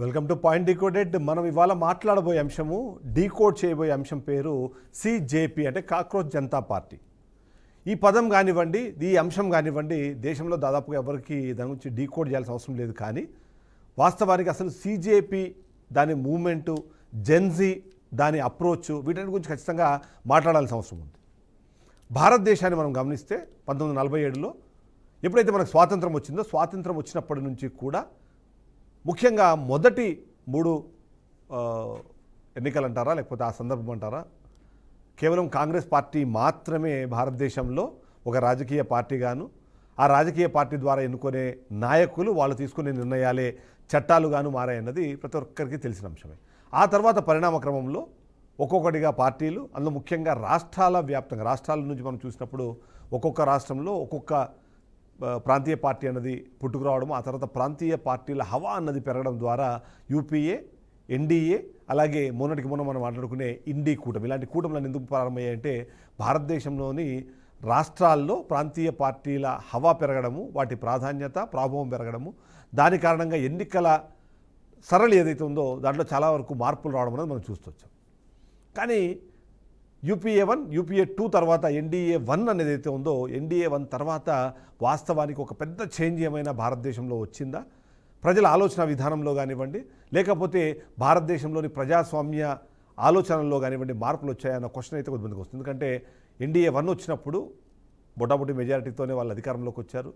Welcome to point decoded. మనం ఇవాళ మాట్లాడబోయే అంశము, డీకోడ్ చేయబోయే అంశం పేరు సిజేపీ, అంటే కాక్రోచ్ జనతా పార్టీ. ఈ పదం కానివ్వండి, ఈ అంశం కానివ్వండి, దేశంలో దాదాపుగా ఎవరికి దాని గురించి డీకోడ్ చేయాల్సిన అవసరం లేదు. కానీ వాస్తవానికి అసలు సిజేపీ, దాని మూమెంటు, జెన్జీ, దాని అప్రోచ్, వీటి గురించి ఖచ్చితంగా మాట్లాడాల్సిన అవసరం ఉంది. భారతదేశాన్ని మనం గమనిస్తే 1947లో ఎప్పుడైతే మనకు స్వాతంత్రం వచ్చిందో, స్వాతంత్రం వచ్చినప్పటి నుంచి కూడా ముఖ్యంగా మొదటి 3 ఎన్నికలు అంటారా, లేకపోతే ఆ సందర్భం అంటారా, కేవలం కాంగ్రెస్ పార్టీ మాత్రమే భారతదేశంలో ఒక రాజకీయ పార్టీగాను, ఆ రాజకీయ పార్టీ ద్వారా ఎన్నుకునే నాయకులు వాళ్ళు తీసుకునే నిర్ణయాలే చట్టాలుగాను మారాయన్నది ప్రతి ఒక్కరికి తెలిసిన అంశమే. ఆ తర్వాత పరిణామ క్రమంలో ఒక్కొక్కటిగా పార్టీలు, అందులో ముఖ్యంగా రాష్ట్రాల వ్యాప్తంగా, రాష్ట్రాల నుంచి మనం చూసినప్పుడు ఒక్కొక్క రాష్ట్రంలో ఒక్కొక్క ప్రాంతీయ పార్టీ అన్నది పుట్టుకురావడం, ఆ తర్వాత ప్రాంతీయ పార్టీల హవా అన్నది పెరగడం ద్వారా యూపీఏ, ఎన్డీఏ, అలాగే మొన్నటికి మొన్న మనం మాట్లాడుకునే ఇండీ కూటమి, ఇలాంటి కూటమిలను ఎందుకు ప్రారంభమయ్యాయంటే భారతదేశంలోని రాష్ట్రాల్లో ప్రాంతీయ పార్టీల హవా పెరగడము, వాటి ప్రాధాన్యత, ప్రభావం పెరగడము, దాని కారణంగా ఎన్నికల సరళి ఏదైతే ఉందో దాంట్లో చాలా వరకు మార్పులు రావడం అనేది మనం చూస్తొచ్చాం. కానీ యూపీఏ 1, యూపీఏ 2 తర్వాత ఎన్డీఏ 1 అనేది అయితే ఉందో, ఎన్డీఏ 1 తర్వాత వాస్తవానికి ఒక పెద్ద చేంజ్ ఏమైనా భారతదేశంలో వచ్చిందా, ప్రజల ఆలోచన విధానంలో కానివ్వండి, లేకపోతే భారతదేశంలోని ప్రజాస్వామ్య ఆలోచనల్లో కానివ్వండి మార్పులు వచ్చాయన్న క్వశ్చన్ అయితే కొద్దిమందికి వస్తుంది. ఎందుకంటే ఎన్డీఏ 1 వచ్చినప్పుడు బొటాబొటి మెజారిటీతోనే వాళ్ళు అధికారంలోకి వచ్చారు,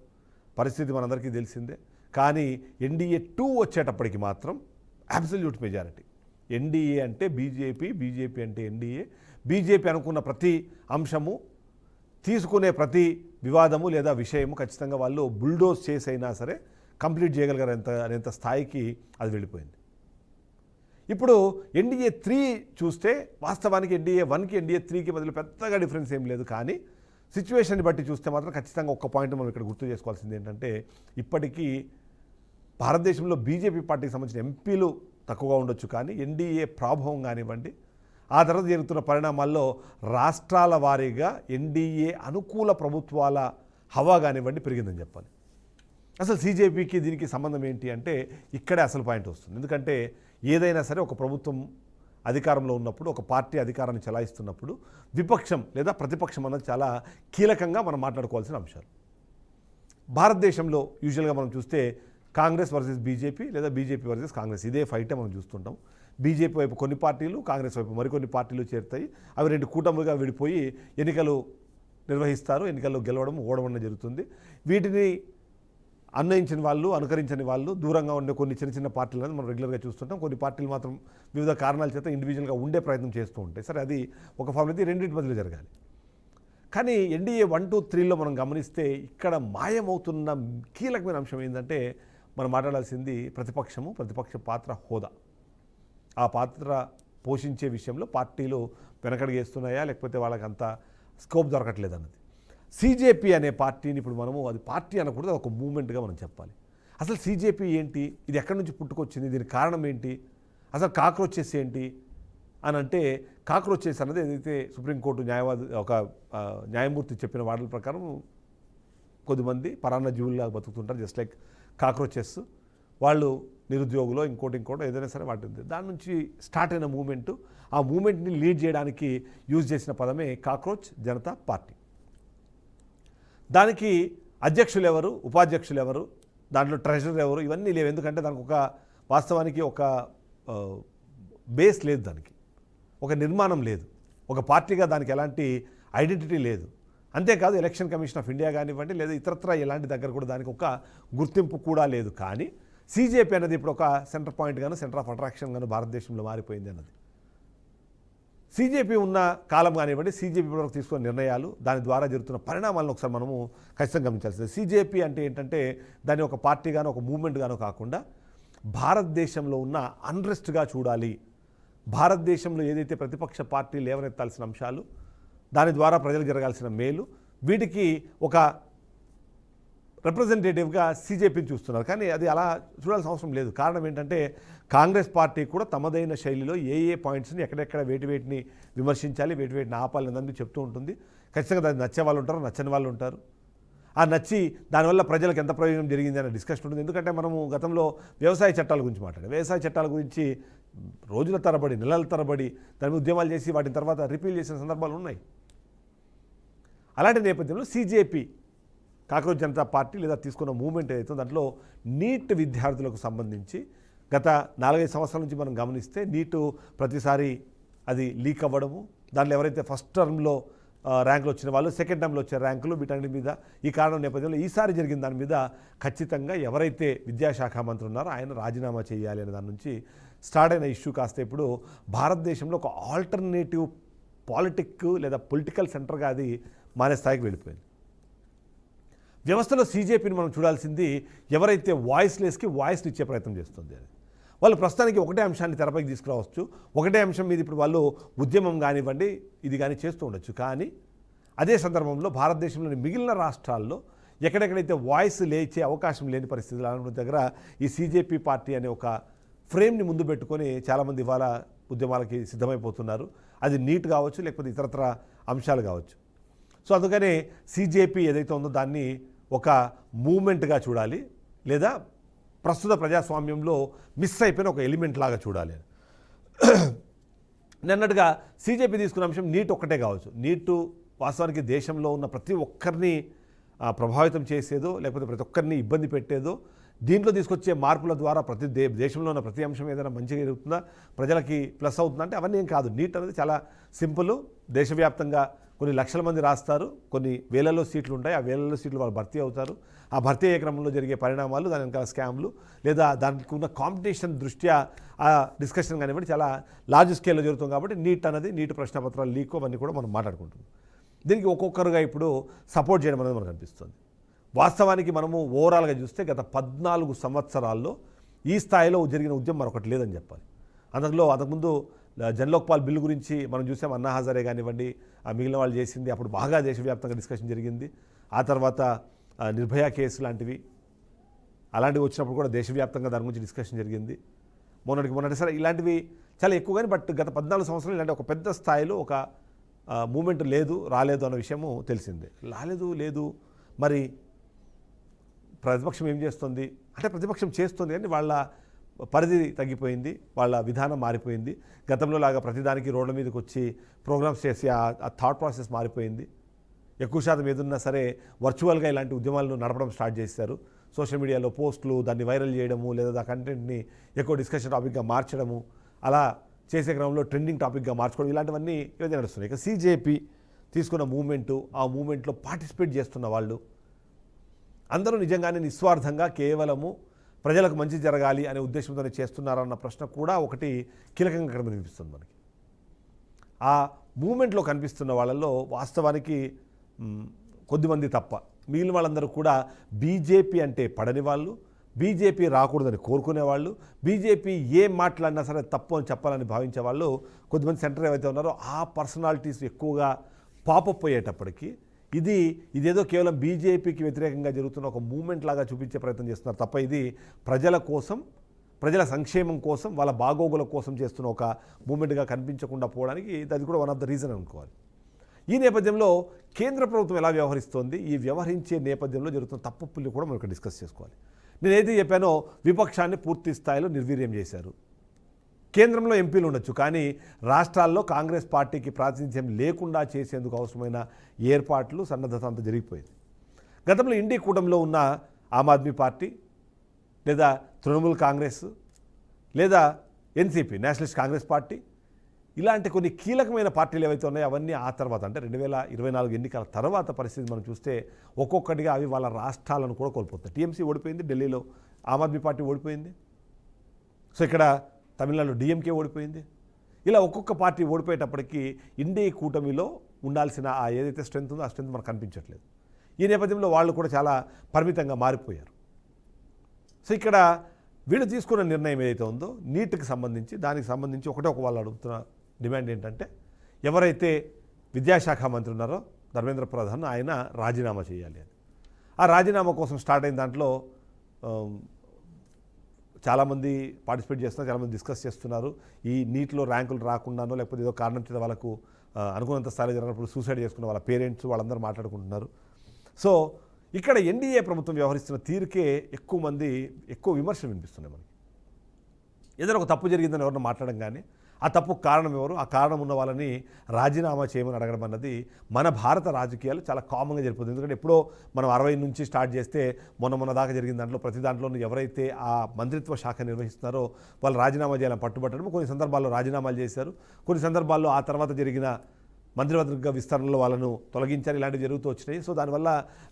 పరిస్థితి మనందరికీ తెలిసిందే. కానీ ఎన్డీఏ 2 వచ్చేటప్పటికి మాత్రం అబ్సల్యూట్ మెజారిటీ. ఎన్డీఏ అంటే బీజేపీ, బీజేపీ అంటే ఎన్డీఏ, బీజేపీ అనుకున్న ప్రతి అంశము, తీసుకునే ప్రతి వివాదము లేదా విషయము ఖచ్చితంగా వాళ్ళు బుల్డోజ్ చేసైనా సరే కంప్లీట్ చేయగలిగారు అనేంత స్థాయికి అది వెళ్ళిపోయింది. ఇప్పుడు ఎన్డీఏ 3 చూస్తే వాస్తవానికి ఎన్డీఏ 1కి ఎన్డీఏ 3కి మధ్యలో పెద్దగా డిఫరెన్స్ ఏం లేదు. కానీ సిచ్యువేషన్ని బట్టి చూస్తే మాత్రం ఖచ్చితంగా ఒక్క పాయింట్ మనం ఇక్కడ గుర్తు చేసుకోవాల్సింది ఏంటంటే, ఇప్పటికీ భారతదేశంలో బీజేపీ పార్టీకి సంబంధించిన ఎంపీలు తక్కువగా ఉండొచ్చు, కానీ ఎన్డీఏ ప్రభావం కానివ్వండి, ఆ తర్వాత జరుగుతున్న పరిణామాల్లో రాష్ట్రాల వారీగా ఎన్డీఏ అనుకూల ప్రభుత్వాల హవా కానివ్వండి పెరిగిందని చెప్పాలి. అసలు సిజేపీకి దీనికి సంబంధం ఏంటి అంటే ఇక్కడే అసలు పాయింట్ వస్తుంది. ఎందుకంటే ఏదైనా సరే ఒక ప్రభుత్వం అధికారంలో ఉన్నప్పుడు, ఒక పార్టీ అధికారాన్ని చెలాయిస్తున్నప్పుడు విపక్షం లేదా ప్రతిపక్షం అన్నది చాలా కీలకంగా మనం మాట్లాడుకోవాల్సిన అంశాలు. భారతదేశంలో యూజువల్గా మనం చూస్తే కాంగ్రెస్ వర్సెస్ బీజేపీ లేదా బీజేపీ వర్సెస్ కాంగ్రెస్, ఇదే ఫైటే మనం చూస్తుంటాం. బీజేపీ వైపు కొన్ని పార్టీలు, కాంగ్రెస్ వైపు మరికొన్ని పార్టీలు చేరుతాయి. అవి 2 కూటములుగా విడిపోయి ఎన్నికలు నిర్వహిస్తారు. ఎన్నికల్లో గెలవడం, ఓడడం జరుగుతుంది. వీటిని అన్వయించిన వాళ్ళు, అనుకరించని వాళ్ళు, దూరంగా ఉండే కొన్ని చిన్న చిన్న పార్టీలను మనం రెగ్యులర్గా చూస్తుంటాం. కొన్ని పార్టీలు మాత్రం వివిధ కారణాల చేత ఇండివిజువల్గా ఉండే ప్రయత్నం చేస్తూ ఉంటాయి. సరే, అది ఒక ఫామ్ అయితే రెండింటి మధ్యలో జరగాలి. కానీ ఎన్డీఏ 1, 2, 3లో మనం గమనిస్తే ఇక్కడ మాయమవుతున్న కీలకమైన అంశం ఏంటంటే, మనం మాట్లాడాల్సింది ప్రతిపక్షము, ప్రతిపక్ష పాత్ర, హోదా. ఆ పాత్ర పోషించే విషయంలో పార్టీలు వెనకడిగేస్తున్నాయా, లేకపోతే వాళ్ళకి అంత స్కోప్ దొరకట్లేదు అన్నది. సిజేపీ అనే పార్టీని ఇప్పుడు మనము అది పార్టీ అనకూడదు, అది ఒక మూమెంట్గా మనం చెప్పాలి. అసలు సిజేపీ ఏంటి, ఇది ఎక్కడి నుంచి పుట్టుకొచ్చింది, దీనికి కారణం ఏంటి, అసలు కాక్రోచెస్ ఏంటి అని అంటే, కాక్రోచెస్ అన్నది ఏదైతే సుప్రీంకోర్టు న్యాయమూర్తి చెప్పిన వాటి ప్రకారం కొద్దిమంది పరాన్న జీవుల్లా బతుకుతుంటారు, జస్ట్ లైక్ కాక్రోచెస్. వాళ్ళు నిరుద్యోగులు, ఇంకోటి ఏదైనా సరే వాటి దాని నుంచి స్టార్ట్ అయిన మూమెంటు, ఆ మూమెంట్ని లీడ్ చేయడానికి యూజ్ చేసిన పదమే కాక్రోచ్ జనతా పార్టీ. దానికి అధ్యక్షులు ఎవరు, ఉపాధ్యక్షులు ఎవరు, దాంట్లో ట్రెజరర్ ఎవరు, ఇవన్నీ లేవు. ఎందుకంటే దానికి ఒక వాస్తవానికి ఒక బేస్ లేదు, దానికి ఒక నిర్మాణం లేదు, ఒక పార్టీగా దానికి ఎలాంటి ఐడెంటిటీ లేదు. అంతేకాదు ఎలక్షన్ కమిషన్ ఆఫ్ ఇండియా కానివ్వండి, లేదా ఇతరత్ర ఎలాంటి దగ్గర కూడా దానికి ఒక గుర్తింపు కూడా లేదు. కానీ సిజేపీ అనేది ఇప్పుడు ఒక సెంటర్ పాయింట్ గాను, సెంటర్ ఆఫ్ అట్రాక్షన్ గాను భారతదేశంలో మారిపోయింది అన్నది. సిజేపీ ఉన్న కాలం కానివ్వండి, సిజేపీ వరకు తీసుకున్న నిర్ణయాలు, దాని ద్వారా జరుగుతున్న పరిణామాలను ఒకసారి మనము ఖచ్చితంగా గమనించాల్సింది. సిజేపీ అంటే ఏంటంటే, దాన్ని ఒక పార్టీగానో ఒక మూవ్మెంట్గానో కాకుండా భారతదేశంలో ఉన్న అన్రెస్ట్గా చూడాలి. భారతదేశంలో ఏదైతే ప్రతిపక్ష పార్టీలు లేవనెత్తాల్సిన అంశాలు, దాని ద్వారా ప్రజలకు జరగాల్సిన మేలు, వీటికి ఒక రిప్రజెంటేటివ్గా సిజేపీని చూస్తున్నారు. కానీ అది అలా చూడాల్సిన అవసరం లేదు. కారణం ఏంటంటే, కాంగ్రెస్ పార్టీ కూడా తమదైన శైలిలో ఏ పాయింట్స్ని ఎక్కడెక్కడ వేటిని విమర్శించాలి, వేటిని ఆపాలి అన్నది చెప్తూ ఉంటుంది. ఖచ్చితంగా దాన్ని నచ్చే వాళ్ళు ఉంటారు, నచ్చని వాళ్ళు ఉంటారు. ఆ నచ్చి దానివల్ల ప్రజలకు ఎంత ప్రయోజనం జరిగింది అనే డిస్కషన్ ఉంటుంది. ఎందుకంటే మనము గతంలో వ్యవసాయ చట్టాల గురించి మాట్లాడాం. వ్యవసాయ చట్టాల గురించి రోజుల తరబడి, నెలల తరబడి దాని మీద ఉద్యమాలు చేసి వాటిని తర్వాత రిపీల్ చేసిన సందర్భాలు ఉన్నాయి. అలాంటి నేపథ్యంలో CJP, కాక్రోచ్ జనతా పార్టీ లేదా తీసుకున్న మూవ్మెంట్ ఏదైతే దాంట్లో నీట్ విద్యార్థులకు సంబంధించి గత 4-5 సంవత్సరాల నుంచి మనం గమనిస్తే నీటు ప్రతిసారి అది లీక్ అవ్వడము, దాంట్లో ఎవరైతే ఫస్ట్ టర్మ్లో ర్యాంకులు వచ్చిన వాళ్ళు సెకండ్ టర్మ్లో వచ్చే ర్యాంకులు వీటన్నిటి మీద ఈ కారణం నేపథ్యంలో ఈసారి జరిగిన దాని మీద ఖచ్చితంగా ఎవరైతే విద్యాశాఖ మంత్రి ఉన్నారో ఆయన రాజీనామా చేయాలి అనే దాని నుంచి స్టార్ట్ అయిన ఇష్యూ కాస్త ఇప్పుడు భారతదేశంలో ఒక ఆల్టర్నేటివ్ పాలిటిక్ లేదా పొలిటికల్ సెంటర్గా అది మానే స్థాయికి వెళ్ళిపోయింది. వ్యవస్థలో CJPని మనం చూడాల్సింది ఎవరైతే వాయిస్లెస్కి వాయిస్ని ఇచ్చే ప్రయత్నం చేస్తుంది. అది వాళ్ళు ప్రస్తుతానికి ఒకటే అంశాన్ని తెరపైకి తీసుకురావచ్చు, ఒకటే అంశం మీద ఇప్పుడు వాళ్ళు ఉద్యమం కానివ్వండి ఇది కానీ చేస్తూ ఉండొచ్చు. కానీ అదే సందర్భంలో భారతదేశంలోని మిగిలిన రాష్ట్రాల్లో ఎక్కడెక్కడైతే వాయిస్ లేచే అవకాశం లేని పరిస్థితులు అలాంటి దగ్గర ఈ CJP పార్టీ అనే ఒక ఫ్రేమ్ని ముందు పెట్టుకొని చాలామంది ఇవాళ ఉద్యమాలకి సిద్ధమైపోతున్నారు. అది నీట్ కావచ్చు, లేకపోతే ఇతరత్ర అంశాలు కావచ్చు. సో అందుకనే CJP ఏదైతే ఉందో దాన్ని ఒక మూమెంట్గా చూడాలి, లేదా ప్రస్తుత ప్రజాస్వామ్యంలో మిస్ అయిపోయిన ఒక ఎలిమెంట్ లాగా చూడాలి. నిన్నట్టుగా CJP తీసుకున్న అంశం నీట్ ఒక్కటే కావచ్చు. నీటు వాస్తవానికి దేశంలో ఉన్న ప్రతి ఒక్కరిని ప్రభావితం చేసేదో, లేకపోతే ప్రతి ఒక్కరిని ఇబ్బంది పెట్టేదో, దీంట్లో తీసుకొచ్చే మార్పుల ద్వారా దేశంలో ఉన్న ప్రతి అంశం ఏదైనా మంచిగా జరుగుతుందా, ప్రజలకి ప్లస్ అవుతుందా అంటే అవన్నీ ఏం కాదు. నీట్ అనేది చాలా సింపుల్. దేశవ్యాప్తంగా కొన్ని లక్షల మంది రాస్తారు, కొన్ని వేలలో సీట్లు ఉంటాయి, ఆ వేలలో సీట్లు వాళ్ళు భర్తీ అవుతారు. ఆ భర్తీ అయ్యే క్రమంలో జరిగే పరిణామాలు, దాని వెనకాల స్కామ్లు, లేదా దానికి ఉన్న కాంపిటీషన్ దృష్ట్యా ఆ డిస్కషన్ కానివ్వండి చాలా లార్జ్ స్కేల్లో జరుగుతుంది. కాబట్టి నీట్ ప్రశ్నపత్రాలు లీక్ అవన్నీ కూడా మనం మాట్లాడుకుంటున్నాం. దీనికి ఒక్కొక్కరుగా ఇప్పుడు సపోర్ట్ చేయడం అనేది మనకు అనిపిస్తుంది. వాస్తవానికి మనము ఓవరాల్గా చూస్తే గత 14 సంవత్సరాల్లో ఈ స్థాయిలో జరిగిన ఉద్యమం మరొకటి లేదని చెప్పాలి. అంతకుముందు జన్లోక్పాల్ బిల్లు గురించి మనం చూసాం, అన్నా హజారే కానివ్వండి, మిగిలిన వాళ్ళు చేసింది అప్పుడు బాగా దేశవ్యాప్తంగా డిస్కషన్ జరిగింది. ఆ తర్వాత నిర్భయ కేసు లాంటివి అలాంటివి వచ్చినప్పుడు కూడా దేశవ్యాప్తంగా దాని గురించి డిస్కషన్ జరిగింది. మొన్నటి సరే ఇలాంటివి చాలా ఎక్కువ. కానీ బట్ గత 14 సంవత్సరాలు ఇలాంటి ఒక పెద్ద స్థాయిలో ఒక మూమెంట్ రాలేదు అన్న విషయము తెలిసిందే. లేదు మరి ప్రతిపక్షం ఏం చేస్తుంది అంటే ప్రతిపక్షం చేస్తుంది కానీ వాళ్ళ పరిధి తగ్గిపోయింది, వాళ్ళ విధానం మారిపోయింది. గతంలో లాగా ప్రతిదానికి రోడ్ల మీదకి వచ్చి ప్రోగ్రామ్స్ చేసి ఆ థాట్ ప్రాసెస్ మారిపోయింది. ఎక్కువ శాతం ఏదున్నా సరే వర్చువల్గా ఇలాంటి ఉద్యమాలను నడపడం స్టార్ట్ చేశారు. సోషల్ మీడియాలో పోస్టులు, దాన్ని వైరల్ చేయడము, లేదా ఆ కంటెంట్ని ఎక్కువ డిస్కషన్ టాపిక్గా మార్చడము, అలా చేసే క్రమంలో ట్రెండింగ్ టాపిక్గా మార్చుకోవడం, ఇలాంటివన్నీ ఇవన్నీ నడుస్తున్నాయి. ఇక CJP తీసుకున్న మూమెంటు, ఆ మూమెంట్లో పార్టిసిపేట్ చేస్తున్న వాళ్ళు అందరూ నిజంగానే నిస్వార్థంగా కేవలము ప్రజలకు మంచి జరగాలి అనే ఉద్దేశంతోనే చేస్తున్నారన్న ప్రశ్న కూడా ఒకటి కీలకంగా ఇక్కడ కనిపిస్తుంది మనకి. ఆ మూమెంట్లో కనిపిస్తున్న వాళ్ళల్లో వాస్తవానికి కొద్దిమంది తప్ప మిగిలిన వాళ్ళందరూ కూడా బీజేపీ అంటే పడని వాళ్ళు, బీజేపీ రాకూడదని కోరుకునేవాళ్ళు, బీజేపీ ఏం మాట్లాడినా సరే తప్పు అని చెప్పాలని భావించే వాళ్ళు కొద్దిమంది సెంటర్ ఏవైతే ఉన్నారో ఆ పర్సనాలిటీస్ ఎక్కువగా పాపప్ అయ్యేటప్పటికీ ఇదేదో కేవలం బీజేపీకి వ్యతిరేకంగా జరుగుతున్న ఒక మూమెంట్ లాగా చూపించే ప్రయత్నం చేస్తున్నారు తప్ప ఇది ప్రజల కోసం, ప్రజల సంక్షేమం కోసం, వాళ్ళ బాగోగుల కోసం చేస్తున్న ఒక మూమెంట్గా కనిపించకుండా పోవడానికి అది కూడా వన్ ఆఫ్ ద రీజన్ అనుకోవాలి. ఈ నేపథ్యంలో కేంద్ర ప్రభుత్వం ఎలా వ్యవహరిస్తోంది, ఈ వ్యవహరించే నేపథ్యంలో జరుగుతున్న తప్పుల్ని కూడా మనం డిస్కస్ చేసుకోవాలి. నేనైతే చెప్పానో విపక్షాన్ని పూర్తి స్థాయిలో నిర్వీర్యం చేశారు. కేంద్రంలో ఎంపీలు ఉండొచ్చు, కానీ రాష్ట్రాల్లో కాంగ్రెస్ పార్టీకి ప్రాతినిధ్యం లేకుండా చేసేందుకు అవసరమైన ఏర్పాట్లు, సన్నద్ధత అంతా జరిగిపోయింది. గతంలో ఇండి కూటమిలో ఉన్న ఆమ్ ఆద్మీ పార్టీ, లేదా తృణమూల్ కాంగ్రెస్, లేదా ఎన్సీపీ నేషనలిస్ట్ కాంగ్రెస్ పార్టీ, ఇలాంటి కొన్ని కీలకమైన పార్టీలు ఏవైతే ఉన్నాయో అవన్నీ ఆ తర్వాత అంటే 2024 ఎన్నికల తర్వాత పరిస్థితి మనం చూస్తే ఒక్కొక్కటిగా అవి వాళ్ళ రాష్ట్రాలను కూడా కోల్పోతాయి. టీఎంసీ ఓడిపోయింది, ఢిల్లీలో ఆమ్ ఆద్మీ పార్టీ ఓడిపోయింది, సో ఇక్కడ తమిళనాడులో డిఎంకే ఓడిపోయింది. ఇలా ఒక్కొక్క పార్టీ ఓడిపోయేటప్పటికీ ఇండియా కూటమిలో ఉండాల్సిన ఆ ఏదైతే స్ట్రెంత్ ఉందో ఆ స్ట్రెంత్ మనకు కనిపించట్లేదు. ఈ నేపథ్యంలో వాళ్ళు కూడా చాలా పరిమితంగా మారిపోయారు. సో ఇక్కడ వీళ్ళు తీసుకున్న నిర్ణయం ఏదైతే ఉందో నీట్కి సంబంధించి, దానికి సంబంధించి ఒక వాళ్ళు అడుగుతున్న డిమాండ్ ఏంటంటే ఎవరైతే విద్యాశాఖ మంత్రి ఉన్నారో ధర్మేంద్ర ప్రధాన్ ఆయన రాజీనామా చేయాలి అని. ఆ రాజీనామా కోసం స్టార్ట్ అయిన దాంట్లో చాలామంది పార్టిసిపేట్ చేస్తున్నారు, చాలామంది డిస్కస్ చేస్తున్నారు. ఈ నీట్లో ర్యాంకులు రాకుండానో లేకపోతే ఏదో కారణం చేత వాళ్ళకు అనుకున్నంత స్థాయిలో జరిగినప్పుడు సూసైడ్ చేసుకున్న వాళ్ళ పేరెంట్స్ వాళ్ళందరూ మాట్లాడుకుంటున్నారు. సో ఇక్కడ ఎన్డీఏ ప్రభుత్వం వ్యవహరిస్తున్న తీరుకే ఎక్కువ విమర్శలు వినిపిస్తున్నాయి మనకి. ఏదైనా ఒక తప్పు జరిగిందని ఎవరిని మాట్లాడడం కానీ ఆ తప్పుకు కారణం ఎవరు, ఆ కారణం ఉన్న వాళ్ళని రాజీనామా చేయమని అడగడం అన్నది మన భారత రాజకీయాలు చాలా కామన్గా జరిపోతుంది. ఎందుకంటే ఎప్పుడో మనం 60 నుంచి స్టార్ట్ చేస్తే మొన్న దాకా జరిగిన దాంట్లో ప్రతి దాంట్లోనూ ఎవరైతే ఆ మంత్రిత్వ శాఖ నిర్వహిస్తున్నారో వాళ్ళు రాజీనామా చేయాలని పట్టుబట్టడం, కొన్ని సందర్భాల్లో రాజీనామాలు చేశారు, కొన్ని సందర్భాల్లో ఆ తర్వాత జరిగిన మంత్రివర్గ విస్తరణలో వాళ్ళను తొలగించారు, ఇలాంటివి జరుగుతూ వచ్చినాయి. సో దానివల్ల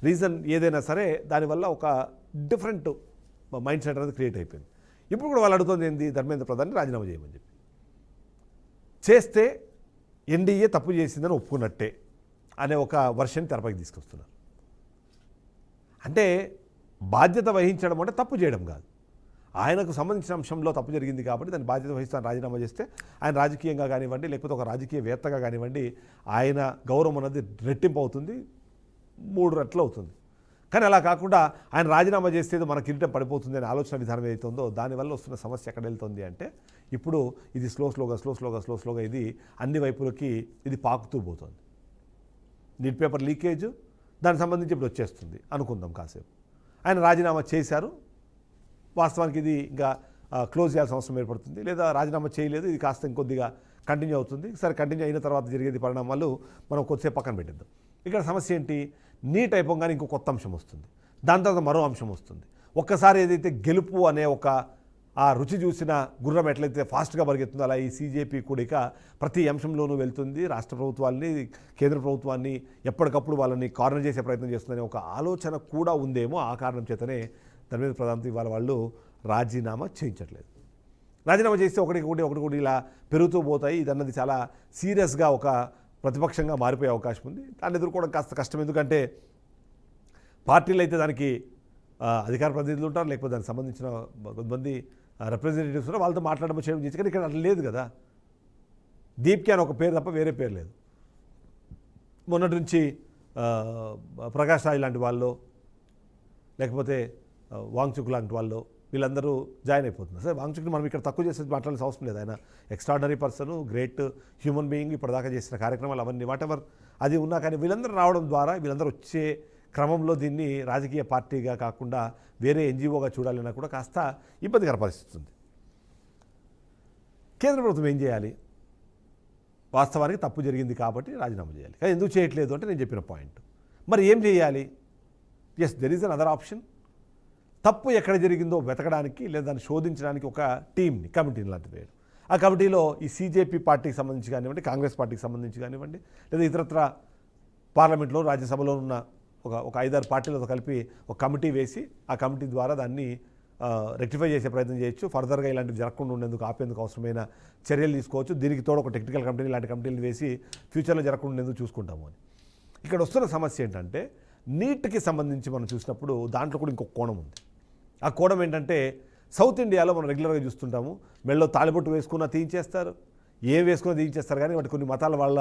రీజన్ ఏదైనా సరే దానివల్ల ఒక డిఫరెంట్ మైండ్ సెట్ అనేది క్రియేట్ అయిపోయింది. ఇప్పుడు కూడా వాళ్ళు అడుగుతుంది ఏంది, ధర్మేంద్ర ప్రధాన్ని రాజీనామా చేయమని చెప్పి. చేస్తే ఎన్డీఏ తప్పు చేసిందని ఒప్పుకున్నట్టే అనే ఒక వర్షన్ తెరపైకి తీసుకొస్తున్నారు. అంటే బాధ్యత వహించడం అంటే తప్పు చేయడం కాదు, ఆయనకు సంబంధించిన అంశంలో తప్పు జరిగింది కాబట్టి దాన్ని బాధ్యత వహిస్తాను రాజీనామా చేస్తే ఆయన రాజకీయంగా కానివ్వండి, లేకపోతే ఒక రాజకీయవేత్తగా కానివ్వండి, ఆయన గౌరవం అనేది రెట్టింపు అవుతుంది, 3 రెట్లు అవుతుంది. కానీ అలా కాకుండా ఆయన రాజీనామా చేస్తే మన కిరీటం పడిపోతుంది అనే ఆలోచన విధానం ఏదైతే ఉందో దానివల్ల వస్తున్న సమస్య ఎక్కడ వెళ్తుంది అంటే ఇప్పుడు ఇది స్లోగా ఇది అన్ని వైపులకి ఇది పాకుతూ పోతుంది. నీట్ పేపర్ లీకేజ్ దానికి సంబంధించి ఇప్పుడు వచ్చేస్తుంది అనుకుందాం కాసేపు. ఆయన రాజీనామా చేశారు, వాస్తవానికి ఇది ఇంకా క్లోజ్ చేయాల్సిన అవసరం ఏర్పడుతుంది, లేదా రాజీనామా చేయలేదు, ఇది కాస్త ఇంకొద్దిగా కంటిన్యూ అవుతుంది. సరే, కంటిన్యూ అయిన తర్వాత జరిగేది పరిణామాలు మనం కొద్దిసేపు పక్కన పెట్టిద్దాం. ఇక్కడ సమస్య ఏంటి, నీట్ అయిపోగానే ఇంకో కొత్త అంశం వస్తుంది, దాని తర్వాత మరో అంశం వస్తుంది. ఒక్కసారి ఏదైతే గెలుపు అనే ఒక ఆ రుచి చూసిన గుర్రం ఎట్లయితే ఫాస్ట్గా పరిగెత్తుందో అలా ఈ సీజేపీ కూడా ప్రతి అంశంలోనూ వెళ్తుంది, రాష్ట్ర ప్రభుత్వాన్ని కేంద్ర ప్రభుత్వాన్ని ఎప్పటికప్పుడు వాళ్ళని కార్నర్ చేసే ప్రయత్నం చేస్తుందనే ఒక ఆలోచన కూడా ఉందేమో. ఆ కారణం చేతనే ధర్మేంద్ర ప్రధాన్ ఇవాళ వాళ్ళు రాజీనామా చేయించట్లేదు. రాజీనామా చేస్తే ఒకటి ఇలా పెరుగుతూ పోతాయి. ఇదన్నది చాలా సీరియస్గా ఒక ప్రతిపక్షంగా మారిపోయే అవకాశం ఉంది. దాన్ని ఎదుర్కోవడం కాస్త కష్టం, ఎందుకంటే పార్టీలు అయితే దానికి అధికార ప్రతినిధులు ఉంటారు, లేకపోతే దానికి సంబంధించిన కొంతమంది రిప్రజెంటేటివ్స్ ఉన్నారు, వాళ్ళతో మాట్లాడడం చేయడం చేసి. కానీ ఇక్కడ అట్లా లేదు కదా, దీప్కి అని ఒక పేరు తప్ప వేరే పేరు లేదు. మొన్నటి నుంచి ప్రకాష్ రాయ్ లాంటి వాళ్ళు, లేకపోతే వాంగ్చుక్ లాంటి వాళ్ళు, వీళ్ళందరూ జాయిన్ అయిపోతున్నారు. సరే, వాంగ్చుక్ని మనం ఇక్కడ తక్కువ చేసేది మాట్లాడాల్సిన అవసరం లేదు. ఆయన extraordinary person, great human being, ఇప్పటిదాకా చేసిన కార్యక్రమాలు అవన్నీ వాటెవర్ అది ఉన్నా కానీ వీళ్ళందరూ రావడం ద్వారా వీళ్ళందరూ వచ్చే క్రమంలో దీన్ని రాజకీయ పార్టీగా కాకుండా వేరే ఎన్జిఓగా చూడాలన్నా కూడా కాస్త ఇబ్బందికర పరిస్థితి ఉంది. కేంద్ర ప్రభుత్వం ఏం చేయాలి, వాస్తవానికి తప్పు జరిగింది కాబట్టి రాజీనామా చేయాలి. కానీ ఎందుకు చేయట్లేదు అంటే నేను చెప్పిన పాయింట్. మరి ఏం చేయాలి? Yes, there is another option. తప్పు ఎక్కడ జరిగిందో వెతకడానికి లేదా దాన్ని శోధించడానికి ఒక టీంని, కమిటీని లాంటిది వేయడం. ఆ కమిటీలో ఈ సీజేపీ పార్టీకి సంబంధించి కానివ్వండి, కాంగ్రెస్ పార్టీకి సంబంధించి కానివ్వండి, లేదా ఇతరత్ర పార్లమెంట్లో రాజ్యసభలో ఉన్న ఒక 5-6 పార్టీలతో కలిపి ఒక కమిటీ వేసి ఆ కమిటీ ద్వారా దాన్ని రెక్టిఫై చేసే ప్రయత్నం చేయొచ్చు. ఫర్దర్గా ఇలాంటివి జరగకుండా ఉండేందుకు ఆపేందుకు అవసరమైన చర్యలు తీసుకోవచ్చు. దీనికి తోడు ఒక టెక్నికల్ కమిటీ ఇలాంటి కమిటీలు వేసి ఫ్యూచర్లో జరగకుండా ఉండేందుకు చూసుకుంటాము అని. ఇక్కడ వస్తున్న సమస్య ఏంటంటే నీట్కి సంబంధించి మనం చూసినప్పుడు దాంట్లో కూడా ఇంకొక కోణం ఉంది. ఆ కోణం ఏంటంటే సౌత్ ఇండియాలో మనం రెగ్యులర్గా చూస్తుంటాము, మెళ్ళలో తాలిబొట్టు వేసుకున్నా తీయించేస్తారు, ఏం వేసుకున్నా తీయించేస్తారు. కానీ వాటి కొన్ని మతాల వాళ్ళ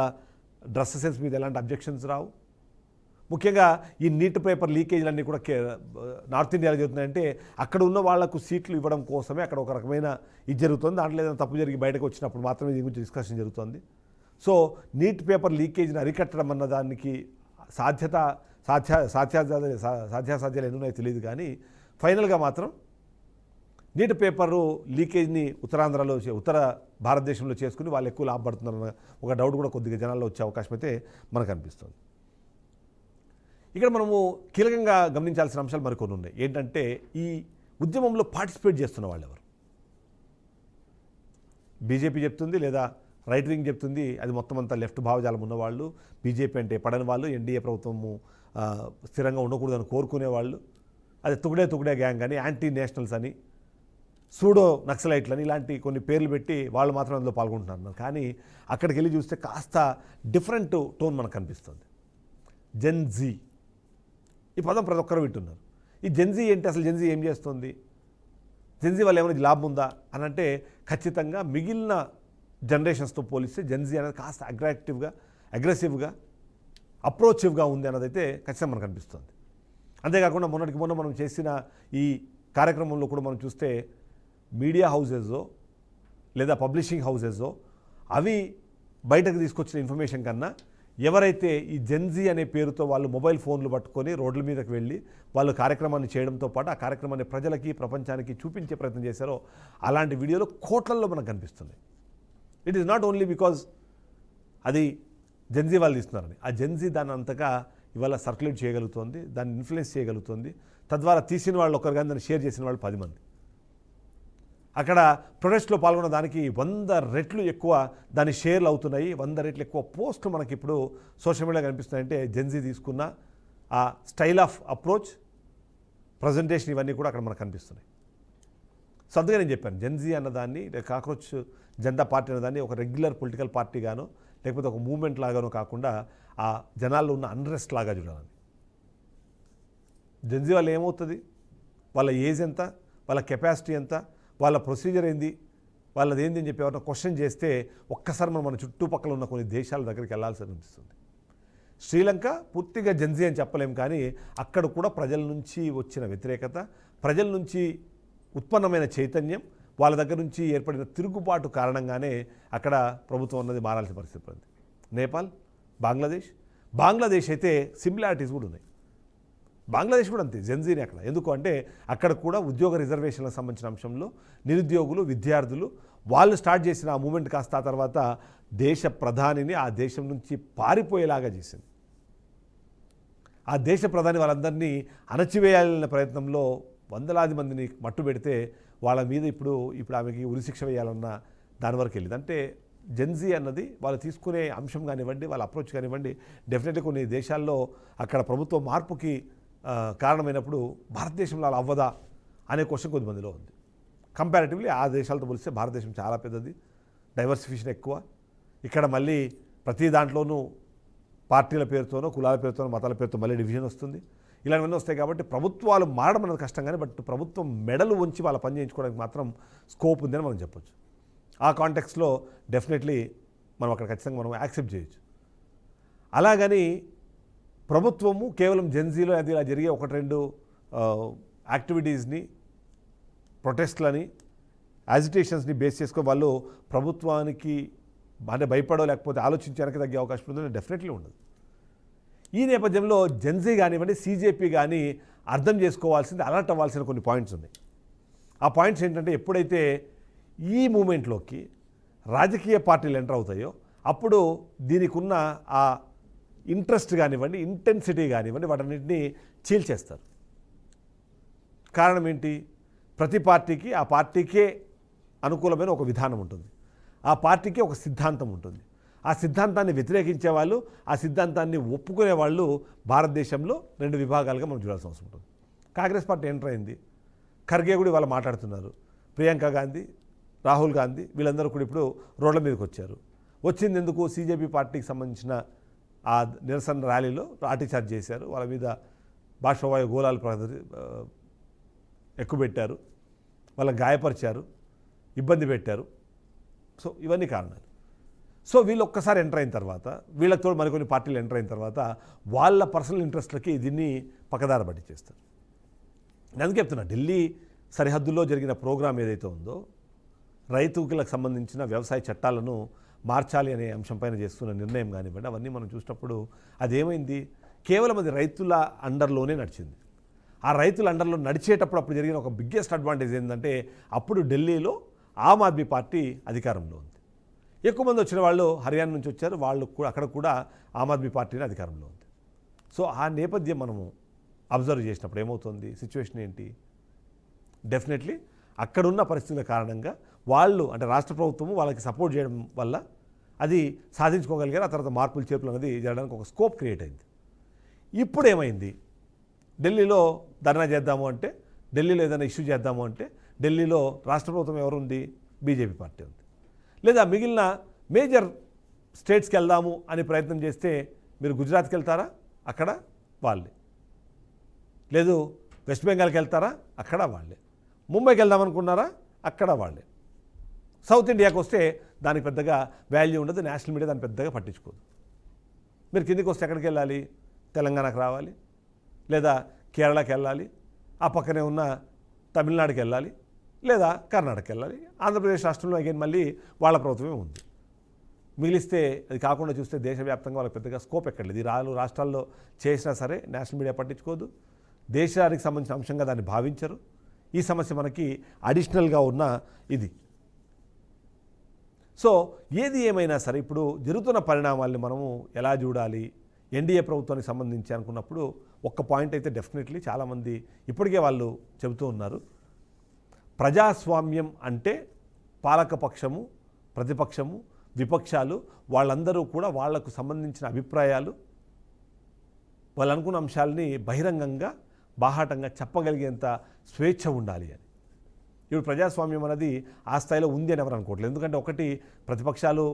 డ్రెస్ సెన్స్ మీద ఎలాంటి అబ్జెక్షన్స్ రావు. ముఖ్యంగా ఈ నీట్ పేపర్ లీకేజీలన్నీ కూడా నార్త్ ఇండియాలో జరుగుతున్నాయంటే అక్కడ ఉన్న వాళ్లకు సీట్లు ఇవ్వడం కోసమే అక్కడ ఒక రకమైన ఇది జరుగుతుంది. దాంట్లో ఏదైనా తప్పు జరిగి బయటకు వచ్చినప్పుడు మాత్రమే దీని గురించి డిస్కషన్ జరుగుతుంది. సో నీట్ పేపర్ లీకేజీని అరికట్టడం అన్న దానికి సాధ్యాసాధ్యాలు ఎన్నున్నాయో తెలియదు. కానీ ఫైనల్గా మాత్రం నీట్ పేపరు లీకేజ్ని ఉత్తర భారతదేశంలో చేసుకుని వాళ్ళు ఎక్కువ లాభపడుతున్నారన్న ఒక డౌట్ కూడా కొద్దిగా జనాల్లో వచ్చే అవకాశం అయితే మనకు అనిపిస్తుంది. ఇక్కడ మనము కీలకంగా గమనించాల్సిన అంశాలు మరికొన్ని ఉన్నాయి. ఏంటంటే ఈ ఉద్యమంలో పార్టిసిపేట్ చేస్తున్న వాళ్ళు ఎవరు? బీజేపీ చెప్తుంది, లేదా రైట్ వింగ్ చెప్తుంది అది మొత్తం అంతా లెఫ్ట్ భావజాలం ఉన్నవాళ్ళు, బీజేపీ అంటే పడని వాళ్ళు, ఎన్డీఏ ప్రభుత్వము స్థిరంగా ఉండకూడదని కోరుకునేవాళ్ళు, అది తుగడే గ్యాంగ్ అని, యాంటీ నేషనల్స్ అని, సూడో నక్సలైట్లని, ఇలాంటి కొన్ని పేర్లు పెట్టి వాళ్ళు మాత్రం అందులో పాల్గొంటున్నారు. కానీ అక్కడికి వెళ్ళి చూస్తే కాస్త డిఫరెంట్ టోన్ మనకు కనిపిస్తుంది. జెన్జీ ఈ పదం ప్రతి ఒక్కరు వింటున్నారు. ఈ జెన్జీ ఏంటి, అసలు జెన్జీ ఏం చేస్తుంది, జెన్జీ వల్ల ఏమైనా లాభం ఉందా అని అంటే ఖచ్చితంగా మిగిలిన జనరేషన్స్తో పోలిస్తే జెన్జీ అనేది కాస్త అగ్రెసివ్గా అప్రోచివ్గా ఉంది అన్నదైతే ఖచ్చితంగా మనకు అనిపిస్తుంది. అంతేకాకుండా మొన్న మనం చేసిన ఈ కార్యక్రమంలో కూడా మనం చూస్తే మీడియా హౌసెస్లో లేదా పబ్లిషింగ్ హౌసెస్లో అవి బయటకు తీసుకొచ్చిన ఇన్ఫర్మేషన్ కన్నా ఎవరైతే ఈ జెన్జీ అనే పేరుతో వాళ్ళు మొబైల్ ఫోన్లు పట్టుకొని రోడ్ల మీదకి వెళ్ళి వాళ్ళు కార్యక్రమాన్ని చేయడంతో పాటు ఆ కార్యక్రమాన్ని ప్రజలకి ప్రపంచానికి చూపించే ప్రయత్నం చేశారో అలాంటి వీడియోలు కోట్లల్లో మనకు కనిపిస్తుంది. It is not only because అది జెన్జీ వాళ్ళు తీస్తున్నారని, ఆ జెన్జీ దాన్ని అంతగా ఇవాళ సర్క్యులేట్ చేయగలుగుతుంది, దాన్ని ఇన్ఫ్లుయెన్స్ చేయగలుగుతుంది. తద్వారా తీసిన వాళ్ళు ఒకరు కానీ దాన్ని షేర్ చేసిన వాళ్ళు 10 మంది. అక్కడ ప్రొటెస్ట్లో పాల్గొన్న దానికి 100 రెట్లు ఎక్కువ దాని షేర్లు అవుతున్నాయి, 100 రెట్లు ఎక్కువ పోస్టులు మనకి ఇప్పుడు సోషల్ మీడియా కనిపిస్తున్నాయంటే జెన్జీ తీసుకున్న ఆ స్టైల్ ఆఫ్ అప్రోచ్, ప్రజెంటేషన్ ఇవన్నీ కూడా అక్కడ మనకు కనిపిస్తున్నాయి. సో అందుకే నేను చెప్పాను, జెన్జీ అన్నదాన్ని కాక్రోచ్ జనతా పార్టీ అన్నదాన్ని ఒక రెగ్యులర్ పొలిటికల్ పార్టీగానో లేకపోతే ఒక మూవ్మెంట్ లాగానో కాకుండా ఆ జనాల్లో ఉన్న అన్రెస్ట్ లాగా చూడాలని. జెన్జీ వాళ్ళు ఏమవుతుంది, వాళ్ళ ఏజ్ ఎంత, వాళ్ళ కెపాసిటీ ఎంత, వాళ్ళ ప్రొసీజర్ ఏంది, వాళ్ళది ఏంది అని చెప్పి ఎవరైనా క్వశ్చన్ చేస్తే ఒక్కసారి మనం మన చుట్టుపక్కల ఉన్న కొన్ని దేశాల దగ్గరికి వెళ్ళాల్సి అనిపిస్తుంది. శ్రీలంక పూర్తిగా జెన్జీ అని చెప్పలేం, కానీ అక్కడ కూడా ప్రజల నుంచి వచ్చిన వ్యతిరేకత, ప్రజల నుంచి ఉత్పన్నమైన చైతన్యం, వాళ్ళ దగ్గర నుంచి ఏర్పడిన తిరుగుబాటు కారణంగానే అక్కడ ప్రభుత్వం అన్నది మారాల్సిన పరిస్థితి పడింది. నేపాల్, బంగ్లాదేశ్ అయితే సిమిలారిటీస్ కూడా ఉన్నాయి. బంగ్లాదేశ్ కూడా అంతే, జెన్జీని అక్కడ. ఎందుకు అంటే అక్కడ కూడా ఉద్యోగ రిజర్వేషన్లకు సంబంధించిన అంశంలో నిరుద్యోగులు, విద్యార్థులు వాళ్ళు స్టార్ట్ చేసిన ఆ మూమెంట్ కాస్త ఆ తర్వాత దేశ ప్రధానిని ఆ దేశం నుంచి పారిపోయేలాగా చేసింది. ఆ దేశ ప్రధాని వాళ్ళందరినీ అణచివేయాలనే ప్రయత్నంలో వందలాది మందిని మట్టు పెడితే వాళ్ళ మీద ఇప్పుడు ఆమెకి ఉరిశిక్ష వేయాలన్న దాని వరకు వెళ్ళింది. అంటే జెన్జీ అన్నది వాళ్ళు తీసుకునే అంశం కానివ్వండి, వాళ్ళ అప్రోచ్ కానివ్వండి, డెఫినెట్లీ కొన్ని దేశాల్లో అక్కడ ప్రభుత్వ మార్పుకి కారణమైనప్పుడు భారతదేశంలో అలా అవ్వదా అనే క్వశ్చన్ కొద్దిమందిలో ఉంది. కంపారిటివ్లీ ఆ దేశాలతో పోలిస్తే భారతదేశం చాలా పెద్దది, డైవర్సిఫికేషన్ ఎక్కువ. ఇక్కడ మళ్ళీ ప్రతి దాంట్లోనూ పార్టీల పేరుతోనో, కులాల పేరుతోనో, మతాల పేరుతో మళ్ళీ డివిజన్ వస్తుంది. ఇలాంటివన్నీ వస్తాయి కాబట్టి ప్రభుత్వాలు మారడం అనేది కష్టం, కానీ బట్ ప్రభుత్వం మెడలు ఉంచి వాళ్ళ పని చేయించుకోవడానికి మాత్రం స్కోప్ ఉందని మనం చెప్పొచ్చు. ఆ కాంటెక్స్లో డెఫినెట్లీ మనం అక్కడ ఖచ్చితంగా మనం యాక్సెప్ట్ చేయొచ్చు. అలాగని ప్రభుత్వము కేవలం జెన్జీలో అది ఇలా జరిగే 1-2 యాక్టివిటీస్ని, ప్రొటెస్ట్లని, యాజిటేషన్స్ని బేస్ చేసుకొని వాళ్ళు ప్రభుత్వానికి అంటే భయపడో లేకపోతే ఆలోచించడానికి తగ్గే అవకాశం ఉందని డెఫినెట్లీ ఉండదు. ఈ నేపథ్యంలో జెన్జీ కానివ్వండి, సీజేపీ కానీ అర్థం చేసుకోవాల్సింది, అలర్ట్ అవ్వాల్సిన కొన్ని పాయింట్స్ ఉన్నాయి. ఆ పాయింట్స్ ఏంటంటే ఎప్పుడైతే ఈ మూమెంట్లోకి రాజకీయ పార్టీలు ఎంటర్ అవుతాయో అప్పుడు దీనికి ఉన్న ఆ ఇంట్రెస్ట్ కానివ్వండి, ఇంటెన్సిటీ కానివ్వండి, వాటన్నిటిని చీల్చేస్తారు. కారణం ఏంటి? ప్రతి పార్టీకి ఆ పార్టీకే అనుకూలమైన ఒక విధానం ఉంటుంది, ఆ పార్టీకి ఒక సిద్ధాంతం ఉంటుంది. ఆ సిద్ధాంతాన్ని వ్యతిరేకించే వాళ్ళు, ఆ సిద్ధాంతాన్ని ఒప్పుకునే వాళ్ళు భారతదేశంలో 2 విభాగాలుగా మనం చూడాల్సిన అవసరం ఉంటుంది. కాంగ్రెస్ పార్టీ ఎంటర్ అయింది, ఖర్గే కూడా వాళ్ళు మాట్లాడుతున్నారు, ప్రియాంక గాంధీ, రాహుల్ గాంధీ వీళ్ళందరూ కూడా ఇప్పుడు రోడ్ల మీదకి వచ్చారు. వచ్చింది ఎందుకు? సీజేపీ పార్టీకి సంబంధించిన ఆ నిరసన ర్యాలీలో లాఠీచార్జ్ చేశారు, వాళ్ళ మీద బాష్పవాయు గోళాలు ఎక్కుపెట్టారు, వాళ్ళని గాయపరిచారు, ఇబ్బంది పెట్టారు. సో ఇవన్నీ కారణాలు. సో వీళ్ళు ఒక్కసారి ఎంటర్ అయిన తర్వాత, వీళ్ళతో మరికొన్ని పార్టీలు ఎంటర్ అయిన తర్వాత వాళ్ళ పర్సనల్ ఇంట్రెస్ట్లకి దీన్ని పక్కదారి పట్టించేస్తారు. నేను అందుకే చెప్తున్నా, ఢిల్లీ సరిహద్దుల్లో జరిగిన ప్రోగ్రాం ఏదైతే ఉందో, రైతులకు సంబంధించిన వ్యవసాయ చట్టాలను మార్చాలి అనే అంశంపైన చేస్తున్న నిర్ణయం కానివ్వండి, అవన్నీ మనం చూసినప్పుడు అదేమైంది, కేవలం అది రైతుల అండర్లోనే నడిచింది. ఆ రైతుల అండర్లో నడిచేటప్పుడు అప్పుడు జరిగిన ఒక బిగ్గెస్ట్ అడ్వాంటేజ్ ఏంటంటే అప్పుడు ఢిల్లీలో ఆమ్ ఆద్మీ పార్టీ అధికారంలో ఉంది. ఎక్కువ మంది వచ్చిన వాళ్ళు హర్యానా నుంచి వచ్చారు, వాళ్ళు కూడా అక్కడ కూడా ఆమ్ ఆద్మీ పార్టీని అధికారంలో ఉంది. సో ఆ నేపథ్యం మనము అబ్జర్వ్ చేసినప్పుడు ఏమవుతుంది, సిచ్యువేషన్ ఏంటి? డెఫినెట్లీ అక్కడున్న పరిస్థితుల కారణంగా వాళ్ళు అంటే రాష్ట్ర ప్రభుత్వము వాళ్ళకి సపోర్ట్ చేయడం వల్ల అది సాధించుకోగలిగారు. ఆ తర్వాత మార్పులు చేర్పులు అనేది జరగడానికి ఒక స్కోప్ క్రియేట్ అయింది. ఇప్పుడు ఏమైంది, ఢిల్లీలో ధర్నా చేద్దాము అంటే, ఢిల్లీలో ఏదైనా ఇష్యూ చేద్దాము అంటే ఢిల్లీలో రాష్ట్ర ప్రభుత్వం ఎవరుంది? బీజేపీ పార్టీ ఉంది. లేదా మిగిలిన మేజర్ స్టేట్స్కి వెళ్దాము అని ప్రయత్నం చేస్తే మీరు గుజరాత్కి వెళ్తారా? అక్కడ వాళ్ళే. లేదు వెస్ట్ బెంగాల్కి వెళ్తారా? అక్కడ వాళ్ళే. ముంబైకి వెళ్దామనుకున్నారా? అక్కడ వాళ్ళే. సౌత్ ఇండియాకి వస్తే దానికి పెద్దగా వాల్యూ ఉండదు, నేషనల్ మీడియా దాన్ని పెద్దగా పట్టించుకోదు. మీరు కిందికి వస్తే ఎక్కడికి వెళ్ళాలి? తెలంగాణకు రావాలి, లేదా కేరళకి వెళ్ళాలి, ఆ పక్కనే ఉన్న తమిళనాడుకి వెళ్ళాలి, లేదా కర్ణాటకకి వెళ్ళాలి. ఆంధ్రప్రదేశ్ రాష్ట్రంలో అగైన్ మళ్ళీ వాళ్ళ ప్రభుత్వమే ఉంది. మిగిలిస్తే అది కాకుండా చూస్తే దేశవ్యాప్తంగా వాళ్ళకి పెద్దగా స్కోప్ ఎక్కర్లేదు. ఈ రాష్ట్రాల్లో చేసినా సరే నేషనల్ మీడియా పట్టించుకోదు, దేశానికి సంబంధించిన అంశంగా దాన్ని భావించరు. ఈ సమస్య మనకి అడిషనల్గా ఉన్న ఇది. సో ఏది ఏమైనా సరే ఇప్పుడు జరుగుతున్న పరిణామాల్ని మనము ఎలా చూడాలి, ఎన్డీఏ ప్రభుత్వానికి సంబంధించి అనుకున్నప్పుడు ఒక్క పాయింట్ అయితే డెఫినెట్లీ చాలామంది ఇప్పటికే వాళ్ళు చెబుతూ ఉన్నారు. ప్రజాస్వామ్యం అంటే పాలకపక్షము, ప్రతిపక్షము, విపక్షాలు వాళ్ళందరూ కూడా వాళ్లకు సంబంధించిన అభిప్రాయాలు, వాళ్ళు అనుకున్న అంశాలని బహిరంగంగా బాహాటంగా చెప్పగలిగేంత స్వేచ్ఛ ఉండాలి అని. ఇప్పుడు ప్రజాస్వామ్యం అనేది ఆ స్థాయిలో ఉంది అని ఎవరు అనుకోవట్లేదు. ఎందుకంటే ఒకటి, ప్రతిపక్షాలు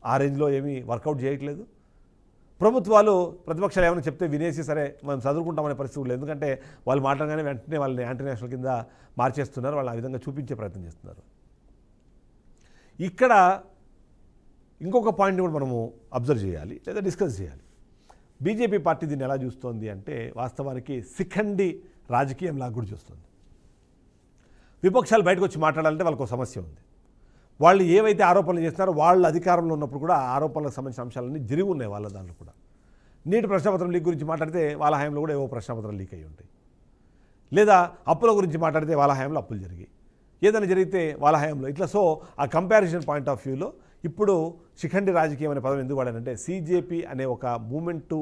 ఆ రేంజ్లో ఏమీ వర్కౌట్ చేయట్లేదు, ప్రభుత్వాలు ప్రతిపక్షాలు ఏమైనా చెప్తే వినేసి సరే మనం చదువుకుంటామనే పరిస్థితి లేదు. ఎందుకంటే వాళ్ళు మాట్లాడగానే వెంటనే వాళ్ళని యాంటీ నేషనల్ కింద మార్చేస్తున్నారు, వాళ్ళు ఆ విధంగా చూపించే ప్రయత్నం చేస్తున్నారు. ఇక్కడ ఇంకొక పాయింట్ని కూడా మనము అబ్జర్వ్ చేయాలి లేదా డిస్కస్ చేయాలి. బీజేపీ పార్టీ దీన్ని ఎలా చూస్తోంది అంటే వాస్తవానికి శిఖండి రాజకీయంలా కూడా చూస్తుంది. విపక్షాలు బయటకు వచ్చి మాట్లాడాలంటే వాళ్ళకు ఒక సమస్య ఉంది. వాళ్ళు ఏవైతే ఆరోపణలు చేస్తున్నారో వాళ్ళు అధికారంలో ఉన్నప్పుడు కూడా ఆరోపణలకు సంబంధించిన అంశాలన్నీ జరిగి ఉన్నాయి వాళ్ళ దాంట్లో కూడా. నీటి ప్రశ్నపత్రం లీక్ గురించి మాట్లాడితే వాళ్ళ హయాంలో కూడా ఏవో ప్రశ్నపత్రం లీక్ అయ్యి ఉంటాయి, లేదా అప్పుల గురించి మాట్లాడితే వాళ్ళ హయాంలో అప్పులు జరిగాయి, ఏదైనా జరిగితే వాళ్ళ హయాంలో ఇట్లా. సో ఆ కంపారిజన్ పాయింట్ ఆఫ్ వ్యూలో ఇప్పుడు శిఖండి రాజకీయం అనే పదం ఎందుకు వాడానంటే సీజేపీ అనే ఒక మూమెంటు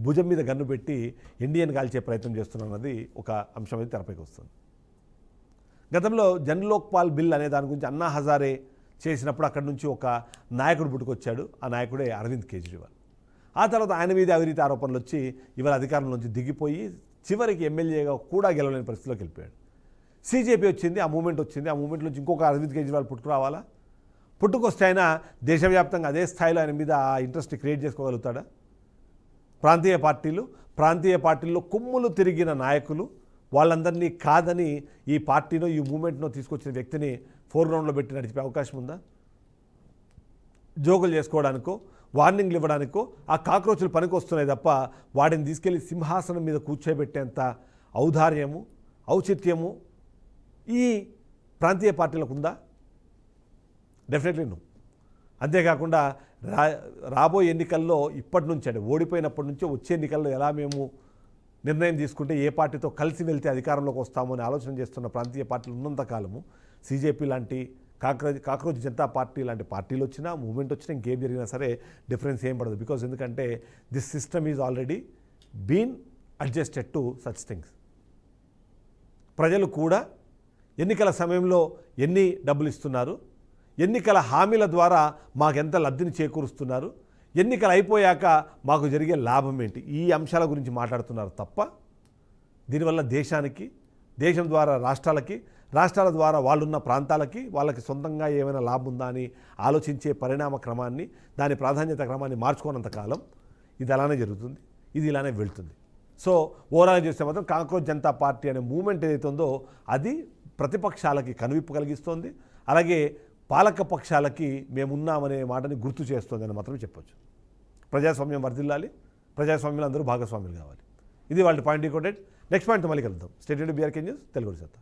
భుజం మీద గన్ను పెట్టి ఇండియన్ కాల్చే ప్రయత్నం చేస్తున్నది ఒక అంశం అయితే తెరపైకి వస్తుంది. గతంలో జన్లోక్పాల్ బిల్ అనే దాని గురించి అన్నా హజారే చేసినప్పుడు అక్కడి నుంచి ఒక నాయకుడు పుట్టుకొచ్చాడు, ఆ నాయకుడే అరవింద్ కేజ్రీవాల్. ఆ తర్వాత ఆయన మీద అవినీతి ఆరోపణలు వచ్చి ఇవాళ అధికారం నుంచి దిగిపోయి చివరికి ఎమ్మెల్యేగా కూడా గెలవలేని పరిస్థితిలోకి వెళ్ళిపోయాడు. సీజేపీ వచ్చింది, ఆ మూమెంట్ వచ్చింది, ఆ మూమెంట్ నుంచి ఇంకొక అరవింద్ కేజ్రీవాల్ పుట్టుకురావాలా? పుట్టుకొస్తే ఆయన దేశవ్యాప్తంగా అదే స్థాయిలో ఆయన మీద ఆ ఇంట్రెస్ట్ క్రియేట్ చేసుకోగలుగుతాడా? ప్రాంతీయ పార్టీల్లో కొమ్ములు తిరిగిన నాయకులు వాళ్ళందరినీ కాదని ఈ పార్టీనో ఈ మూమెంట్నో తీసుకొచ్చిన వ్యక్తిని ఫోర్గ్రౌండ్లో పెట్టి నడిపే అవకాశం ఉందా? జోకులు చేసుకోవడానికో వార్నింగ్లు ఇవ్వడానికో ఆ కాక్రోచులు పనికి వస్తున్నాయి తప్ప వాడిని తీసుకెళ్లి సింహాసనం మీద కూర్చోబెట్టేంత ఔదార్యము, ఔచిత్యము ఈ ప్రాంతీయ పార్టీలకు ఉందా? Definitely no. అంతేకాకుండా రాబోయే ఎన్నికల్లో ఇప్పటి నుంచి అంటే ఓడిపోయినప్పటి నుంచే వచ్చే ఎన్నికల్లో ఎలా మేము నిర్ణయం తీసుకుంటే ఏ పార్టీతో కలిసి వెళ్తే అధికారంలోకి వస్తామో అని ఆలోచన చేస్తున్న ప్రాంతీయ పార్టీలు ఉన్నంతకాలము సీజేపీ లాంటి కాక్రోచ్ జనతా పార్టీ లాంటి పార్టీలు వచ్చినా మూమెంట్ వచ్చినా ఇంకేం జరిగినా సరే డిఫరెన్స్ ఏం పడదు. బికాజ్ ఎందుకంటే this system is already been adjusted to such things. ప్రజలు కూడా ఎన్నికల సమయంలో ఎన్ని డబ్బులు ఇస్తున్నారు, ఎన్నికల హామీల ద్వారా మాకెంత లబ్ధిని చేకూరుస్తున్నారు, ఎన్నికలు అయిపోయాక మాకు జరిగే లాభం ఏంటి, ఈ అంశాల గురించి మాట్లాడుతున్నారు తప్ప దీనివల్ల దేశానికి, దేశం ద్వారా రాష్ట్రాలకి, రాష్ట్రాల ద్వారా వాళ్ళున్న ప్రాంతాలకి వాళ్ళకి సొంతంగా ఏమైనా లాభం ఉందా అని ఆలోచించే పరిణామ క్రమాన్ని, దాని ప్రాధాన్యత క్రమాన్ని మార్చుకోనంత కాలం ఇది అలానే జరుగుతుంది, ఇది ఇలానే వెళ్తుంది. సో ఓవరాల్ చూస్తే మాత్రం కాక్రోచ్ జనతా పార్టీ అనే మూమెంట్ ఏదైతే ఉందో అది ప్రతిపక్షాలకి కనువిప్పు కలిగిస్తోంది, అలాగే పాలక పక్షాలకి మేమున్నామనే మాటని గుర్తు చేస్తుంది అని మాత్రమే చెప్పొచ్చు. ప్రజాస్వామ్యం వర్ధిల్లాలి, ప్రజాస్వామ్యంలో అందరూ భాగస్వామ్యులు కావాలి. ఇది వాళ్ళ పాయింట్. నెక్స్ట్ పాయింట్తో మళ్ళీ కలుద్దాం. స్టేట్ బీఆర్కే న్యూస్ తెలుగు సత్తా.